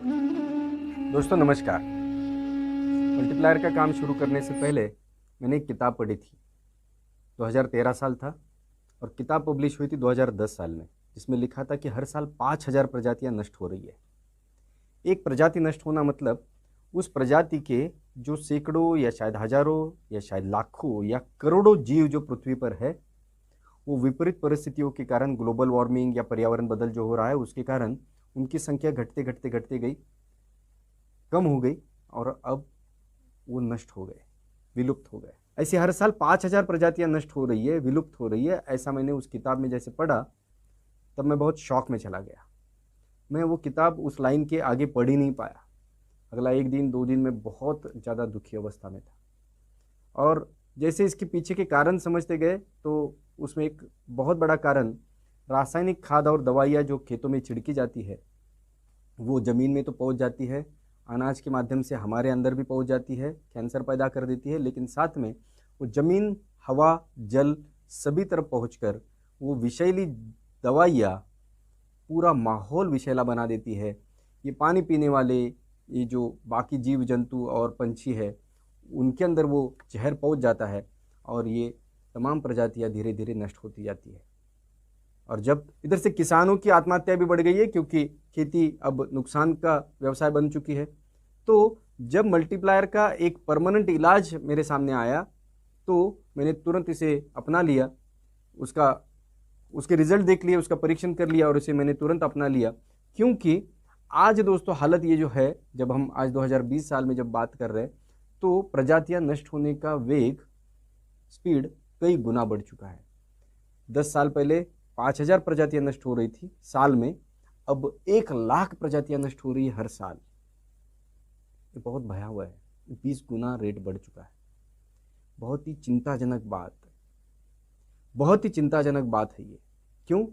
दोस्तों नमस्कार। मल्टीप्लायर का काम शुरू करने से पहले मैंने एक किताब पढ़ी थी। 2013 साल था और किताब पब्लिश हुई थी 2010 साल में, जिसमें लिखा था कि हर साल 5000 प्रजातियां नष्ट हो रही है। एक प्रजाति नष्ट होना मतलब उस प्रजाति के जो सैकड़ों या शायद हजारों या शायद लाखों या करोड़ों जीव जो पृथ्वी पर है, वो विपरीत परिस्थितियों के कारण, ग्लोबल वार्मिंग या पर्यावरण बदल जो हो रहा है उसके कारण उनकी संख्या घटते घटते घटते गई, कम हो गई और अब वो नष्ट हो गए, विलुप्त हो गए। ऐसे हर साल 5000 प्रजातियां नष्ट हो रही है, विलुप्त हो रही है। ऐसा मैंने उस किताब में जैसे पढ़ा तब मैं बहुत शौक में चला गया। मैं वो किताब उस लाइन के आगे पढ़ ही नहीं पाया। अगला एक दिन 2 दिन में बहुत ज़्यादा दुखी अवस्था में था। और जैसे इसके पीछे के कारण समझते गए तो उसमें एक बहुत बड़ा कारण रासायनिक खाद और दवाइयाँ जो खेतों में छिड़की जाती है वो ज़मीन में तो पहुंच जाती है, अनाज के माध्यम से हमारे अंदर भी पहुंच जाती है, कैंसर पैदा कर देती है, लेकिन साथ में वो ज़मीन, हवा, जल सभी तरफ पहुंचकर वो विषैली दवाइयाँ पूरा माहौल विषैला बना देती है। ये पानी पीने वाले, ये जो बाकी जीव जंतु और पंछी है, उनके अंदर वो जहर पहुंच जाता है और ये तमाम प्रजातियाँ धीरे धीरे नष्ट होती जाती है। और जब इधर से किसानों की आत्महत्या भी बढ़ गई है, क्योंकि खेती अब नुकसान का व्यवसाय बन चुकी है। तो जब मल्टीप्लायर का एक परमानेंट इलाज मेरे सामने आया तो मैंने तुरंत इसे अपना लिया, उसके रिजल्ट देख लिए, उसका परीक्षण कर लिया और इसे मैंने तुरंत अपना लिया। क्योंकि आज दोस्तों हालत ये जो है, जब हम आज 2020 साल में जब बात कर रहे हैं तो प्रजातियां नष्ट होने का वेग, स्पीड कई गुना बढ़ चुका है। 10 साल पहले 5000 प्रजातियां नष्ट हो रही थी साल में, अब 1 लाख प्रजातियां नष्ट हो रही है हर साल। ये बहुत भयावह है, 20 गुना रेट बढ़ चुका है। बहुत ही चिंताजनक बात है ये। क्यों?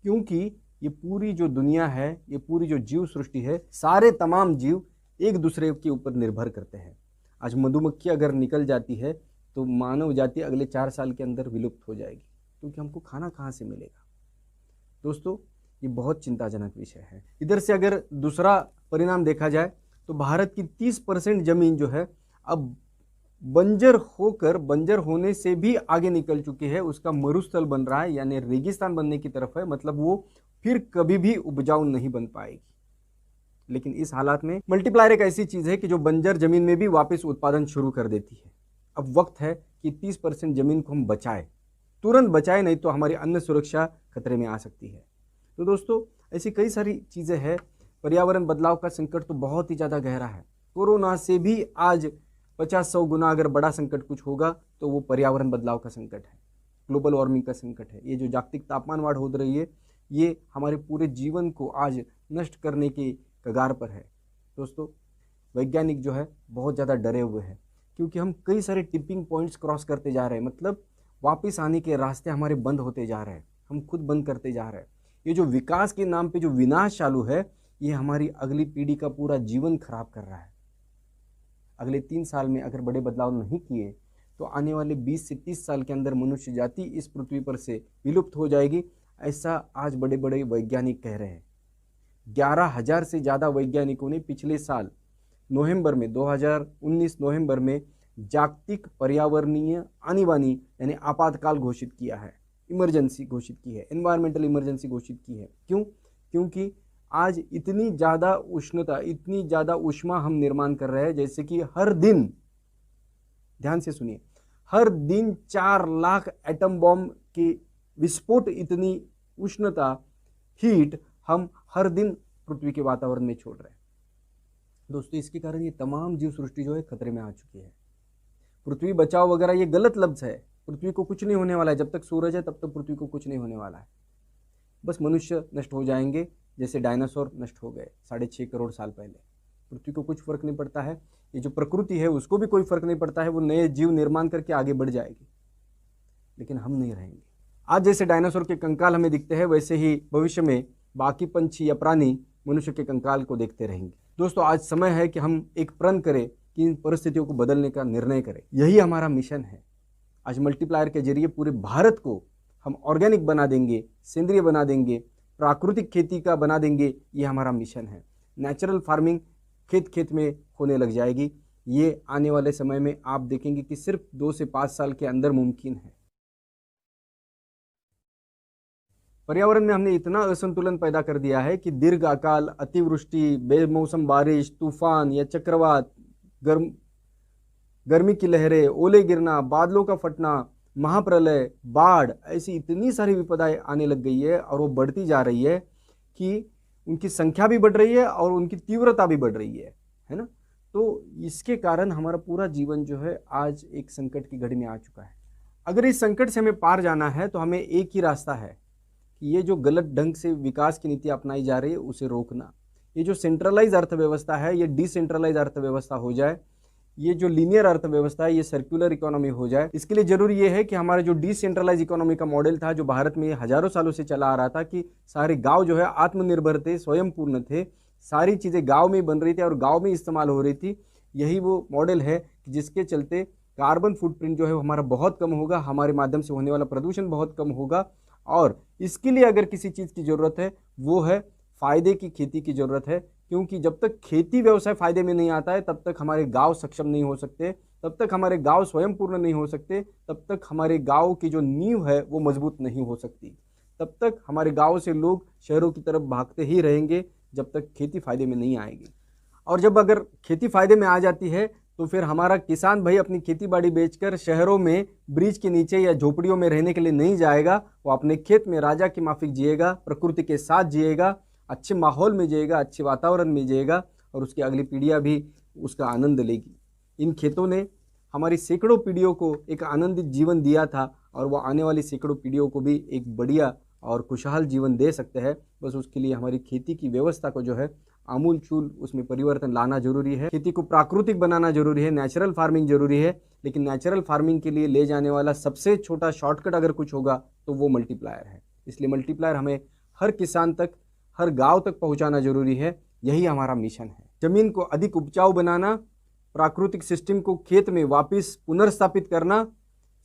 क्योंकि ये पूरी जो दुनिया है, ये पूरी जो जीव सृष्टि है, सारे तमाम जीव एक दूसरे के ऊपर निर्भर करते हैं। आज मधुमक्खी अगर निकल जाती है तो मानव जाति अगले 4 साल के अंदर विलुप्त हो जाएगी, क्योंकि हमको खाना कहाँ से मिलेगा। दोस्तों ये बहुत चिंताजनक विषय है। इधर से अगर दूसरा परिणाम देखा जाए तो भारत की 30% जमीन जो है अब बंजर होने से भी आगे निकल चुकी है, उसका मरुस्थल बन रहा है, यानी रेगिस्तान बनने की तरफ है। मतलब वो फिर कभी भी उपजाऊ नहीं बन पाएगी। लेकिन इस हालात में मल्टीप्लायर एक ऐसी चीज है कि जो बंजर जमीन में भी वापस उत्पादन शुरू कर देती है। अब वक्त है कि 30% जमीन को हम बचाएं, तुरंत बचाएं, नहीं तो हमारी अन्न सुरक्षा खतरे में आ सकती है। तो दोस्तों ऐसी कई सारी चीजें हैं। पर्यावरण बदलाव का संकट तो बहुत ही ज़्यादा गहरा है। कोरोना से भी आज 50-100 गुना अगर बड़ा संकट कुछ होगा तो वो पर्यावरण बदलाव का संकट है, ग्लोबल वार्मिंग का संकट है। ये जो जागतिक तापमान बढ़ हो रही है, ये हमारे पूरे जीवन को आज नष्ट करने के कगार पर है। दोस्तों वैज्ञानिक जो है बहुत ज़्यादा डरे हुए हैं, क्योंकि हम कई सारे टिपिंग पॉइंट्स क्रॉस करते जा रहे हैं। मतलब वापस आने के रास्ते हमारे बंद होते जा रहे हैं, हम खुद बंद करते जा रहे हैं। ये जो विकास के नाम पे जो विनाश चालू है, ये हमारी अगली पीढ़ी का पूरा जीवन खराब कर रहा है। अगले 3 साल में अगर बड़े बदलाव नहीं किए तो आने वाले 20 से 30 साल के अंदर मनुष्य जाति इस पृथ्वी पर से विलुप्त हो जाएगी, ऐसा आज बड़े बड़े वैज्ञानिक कह रहे हैं। 11,000 से ज़्यादा वैज्ञानिकों ने पिछले साल नवंबर में 2019 नवंबर में जागतिक पर्यावरणीय आनी-बानी यानी आपातकाल घोषित किया है, इमरजेंसी घोषित की है, एनवायरमेंटल इमरजेंसी घोषित की है। क्यों? क्योंकि आज इतनी ज़्यादा उष्णता, इतनी ज़्यादा ऊष्मा हम निर्माण कर रहे हैं, जैसे कि हर दिन, ध्यान से सुनिए, हर दिन 4 लाख एटम बॉम्ब के विस्फोट, इतनी उष्णता, हीट हम हर दिन पृथ्वी के वातावरण में छोड़ रहे हैं। दोस्तों इसके कारण ये तमाम जीव सृष्टि जो है खतरे में आ चुकी है। पृथ्वी बचाओ वगैरह ये गलत लफ्ज़ है। पृथ्वी को कुछ नहीं होने वाला है, जब तक सूरज है तब तक पृथ्वी को कुछ नहीं होने वाला है। बस मनुष्य नष्ट हो जाएंगे, जैसे डायनासोर नष्ट हो गए 6.5 करोड़ साल पहले। पृथ्वी को कुछ फर्क नहीं पड़ता है, ये जो प्रकृति है उसको भी कोई फर्क नहीं पड़ता है, वो नए जीव निर्माण करके आगे बढ़ जाएगी, लेकिन हम नहीं रहेंगे। आज जैसे डायनासोर के कंकाल हमें दिखते हैं, वैसे ही भविष्य में बाकी पंछी या प्राणी मनुष्य के कंकाल को देखते रहेंगे। दोस्तों आज समय है कि हम एक प्रण करें कि इन परिस्थितियों को बदलने का निर्णय करें। यही हमारा मिशन है। आज मल्टीप्लायर के जरिए पूरे भारत को हम ऑर्गेनिक बना देंगे, सेंद्रीय बना देंगे, प्राकृतिक खेती का बना देंगे। ये हमारा मिशन है। नेचुरल फार्मिंग खेत खेत में होने लग जाएगी। ये आने वाले समय में आप देखेंगे कि सिर्फ 2 से 5 साल के अंदर मुमकिन है। पर्यावरण में हमने इतना असंतुलन पैदा कर दिया है कि दीर्घ अकाल, अतिवृष्टि, बेमौसम बारिश, तूफान या चक्रवात, गर्मी की लहरें, ओले गिरना, बादलों का फटना, महाप्रलय, बाढ़, ऐसी इतनी सारी विपदाएं आने लग गई है और वो बढ़ती जा रही है कि उनकी संख्या भी बढ़ रही है और उनकी तीव्रता भी बढ़ रही है ना। तो इसके कारण हमारा पूरा जीवन जो है आज एक संकट की घड़ी में आ चुका है। अगर इस संकट से हमें पार जाना है तो हमें एक ही रास्ता है कि ये जो गलत ढंग से विकास की नीति अपनाई जा रही है उसे रोकना। ये जो सेंट्रलाइज अर्थव्यवस्था है ये डिसेंट्रलाइज अर्थव्यवस्था हो जाए, ये जो लीनियर अर्थव्यवस्था है ये सर्कुलर इकोनॉमी हो जाए। इसके लिए जरूरी ये है कि हमारा जो डिसेंट्रलाइज इकोनॉमी का मॉडल था जो भारत में हजारों सालों से चला आ रहा था कि सारे गांव जो है आत्मनिर्भर थे, स्वयंपूर्ण थे, सारी चीज़ें गांव में बन रही थी और गांव में इस्तेमाल हो रही थी। यही वो मॉडल है जिसके चलते कार्बन फुटप्रिंट जो है हमारा बहुत कम होगा, हमारे माध्यम से होने वाला प्रदूषण बहुत कम होगा। और इसके लिए अगर किसी चीज़ की ज़रूरत है वो है फ़ायदे की खेती की ज़रूरत है, क्योंकि जब तक खेती व्यवसाय फ़ायदे में नहीं आता है तब तक हमारे गांव सक्षम नहीं हो सकते, तब तक हमारे गांव स्वयंपूर्ण नहीं हो सकते, तब तक हमारे गांव की जो नींव है वो मजबूत नहीं हो सकती, तब तक हमारे गांव से लोग शहरों की तरफ भागते ही रहेंगे जब तक खेती फ़ायदे में नहीं आएगी। और जब अगर खेती फ़ायदे में आ जाती है तो फिर हमारा किसान भाई अपनी खेती बाड़ी बेचकर शहरों में ब्रिज के नीचे या झोपड़ियों में रहने के लिए नहीं जाएगा, वो अपने खेत में राजा की माफिक जिएगा, प्रकृति के साथ जिएगा, अच्छे माहौल में जिएगा, अच्छे वातावरण में जिएगा और उसकी अगली पीढ़ियाँ भी उसका आनंद लेगी। इन खेतों ने हमारी सैकड़ों पीढ़ियों को एक आनंदित जीवन दिया था और वो आने वाली सैकड़ों पीढ़ियों को भी एक बढ़िया और खुशहाल जीवन दे सकते हैं। बस उसके लिए हमारी खेती की व्यवस्था को जो है आमूल चूल उसमें परिवर्तन लाना जरूरी है। खेती को प्राकृतिक बनाना जरूरी है, नेचुरल फार्मिंग जरूरी है। लेकिन नेचुरल फार्मिंग के लिए ले जाने वाला सबसे छोटा शॉर्टकट अगर कुछ होगा तो वो मल्टीप्लायर है। इसलिए मल्टीप्लायर हमें हर किसान तक, हर गांव तक पहुंचाना जरूरी है। यही हमारा मिशन है। जमीन को अधिक उपजाऊ बनाना, प्राकृतिक सिस्टम को खेत में वापस पुनर्स्थापित करना,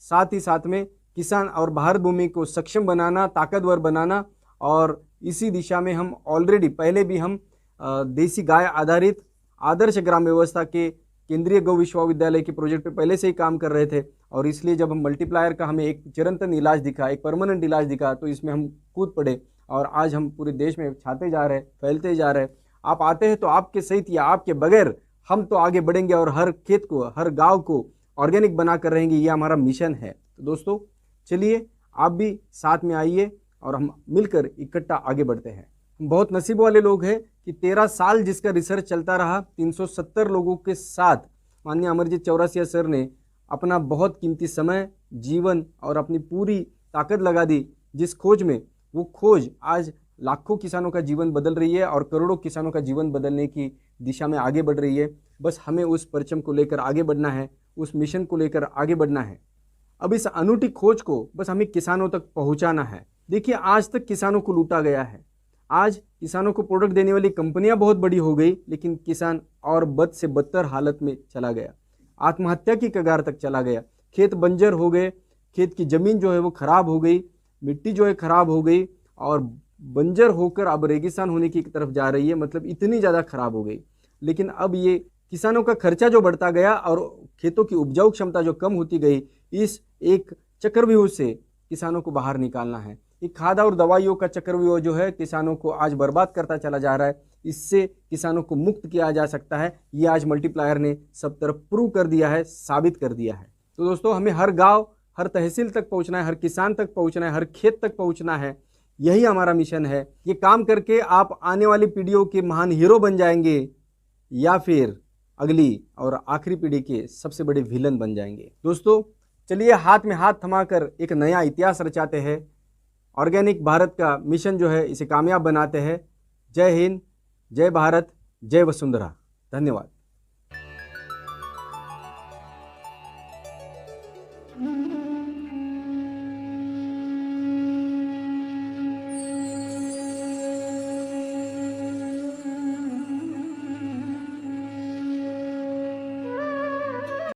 साथ ही साथ में किसान और भारत भूमि को सक्षम बनाना, ताकतवर बनाना। और इसी दिशा में हम ऑलरेडी पहले भी हम देसी गाय आधारित आदर्श ग्राम व्यवस्था के केंद्रीय गौ विश्वविद्यालय के प्रोजेक्ट पे पहले से ही काम कर रहे थे। और इसलिए जब हम मल्टीप्लायर का हमें एक चिरंतन इलाज दिखा, एक परमानेंट इलाज दिखा, तो इसमें हम कूद पड़े और आज हम पूरे देश में छाते जा रहे, फैलते जा रहे। आप आते हैं तो आपके सहित या आपके बगैर हम तो आगे बढ़ेंगे और हर खेत को, हर गाँव को ऑर्गेनिक बना कर रहेंगे। ये हमारा मिशन है। तो दोस्तों चलिए आप भी साथ में आइए और हम मिलकर इकट्ठा आगे बढ़ते हैं। हम बहुत नसीब वाले लोग हैं कि 13 साल जिसका रिसर्च चलता रहा, 370 लोगों के साथ माननीय अमरजीत चौरसिया सर ने अपना बहुत कीमती समय, जीवन और अपनी पूरी ताकत लगा दी जिस खोज में, वो खोज आज लाखों किसानों का जीवन बदल रही है और करोड़ों किसानों का जीवन बदलने की दिशा में आगे बढ़ रही है। बस हमें उस परचम को लेकर आगे बढ़ना है, उस मिशन को लेकर आगे बढ़ना है। अब इस अनूठी खोज को बस हमें किसानों तक पहुंचाना है। देखिए आज तक किसानों को लूटा गया है। आज किसानों को प्रोडक्ट देने वाली कंपनियां बहुत बड़ी हो गई, लेकिन किसान और बद से बदतर हालत में चला गया, आत्महत्या की कगार तक चला गया। खेत बंजर हो गए, खेत की ज़मीन जो है वो खराब हो गई, मिट्टी जो है खराब हो गई और बंजर होकर अब रेगिस्तान होने की तरफ जा रही है। मतलब इतनी ज़्यादा खराब हो गई। लेकिन अब ये किसानों का खर्चा जो बढ़ता गया और खेतों की उपजाऊ क्षमता जो कम होती गई, इस एक चक्रव्यूह से किसानों को बाहर निकालना है। एक खाद और दवाइयों का चक्रव्यूह जो है किसानों को आज बर्बाद करता चला जा रहा है। इससे किसानों को मुक्त किया जा सकता है। ये आज मल्टीप्लायर ने सब तरफ प्रूव कर दिया है, साबित कर दिया है। तो दोस्तों हमें हर गांव, हर तहसील तक पहुंचना है, हर किसान तक पहुंचना है, हर खेत तक पहुंचना है। यही हमारा मिशन है। ये काम करके आप आने वाली पीढ़ियों के महान हीरो बन जाएंगे या फिर अगली और आखिरी पीढ़ी के सबसे बड़े विलन बन जाएंगे। दोस्तों चलिए हाथ में हाथ थमाकर एक नया इतिहास रचाते हैं। ऑर्गेनिक भारत का मिशन जो है इसे कामयाब बनाते हैं। जय हिंद, जय भारत, जय वसुंधरा। धन्यवाद।